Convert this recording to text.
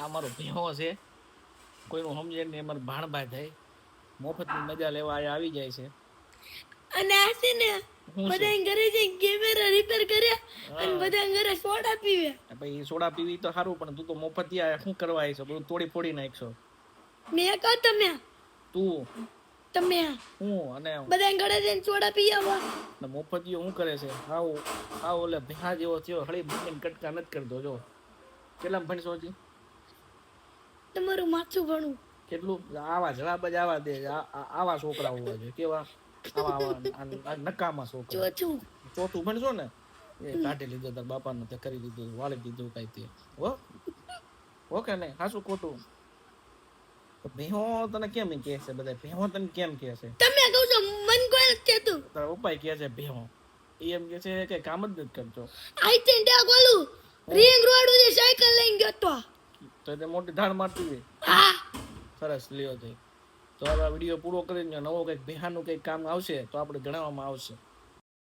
આ મારો ભેહો છે, કોઈનું સમજે નહીં, અમારે ભાણભા થાય, મફતની મજા લેવા આયા આવી જાય છે. અને આ છે ને શું છે બધા ઘરે જઈને કેમેરા રિપેર કર્યા અને બધા ઘરે સોડા પીવે. ભાઈ સોડા પીવી તો સારું, પણ તું તો મફતિયા શું કરવા આવી છો? બધું તોડી ફોડી નાખશો મેં કહો તમે તું હું. અને બધા ઘરે જઈને સોડા પી આવો. મફતિયો શું કરે છે? હાવ ઓલે ભેહા જેવો થયો, હળી મૂકીને કટકા નથી કરતો. જો કેટલામ ભણશો હજી? તમારું માથું ભણું કેટલું? આવા જવાબ જ આવા દે. આવા છોકરા હોવા જોઈએ. કેવા? આવા નકામા છોકરા. ચોથું ભણશો ને એ કાઢી લીધો તાર બાપાને, તે કરી દીધું, વાળી દીધું કઈ તે. ઓકે ને? હાસું ખોટું? ભેહો તને કેમ કહે છે બધા? ભેહો તને કેમ કહે છે? તમે કહો છો, મન કોઈ નથી કહેતું. તારા પપ્પા કહે છે ભેહો. એમ કે છે કે કામ જ નથી કરતો. આઈ થિંક આ ગોલું રિંગ રોડ સુધી સાયકલ લઈને ગયો તો તે મોટી ધાડ મારતી હોય. હા સરસ લ્યો. તો હવે આ વિડીયો પૂરો કરીને નવો કંઈક ભેહાનું કંઈક કામ આવશે તો આપણે જણાવવામાં આવશે.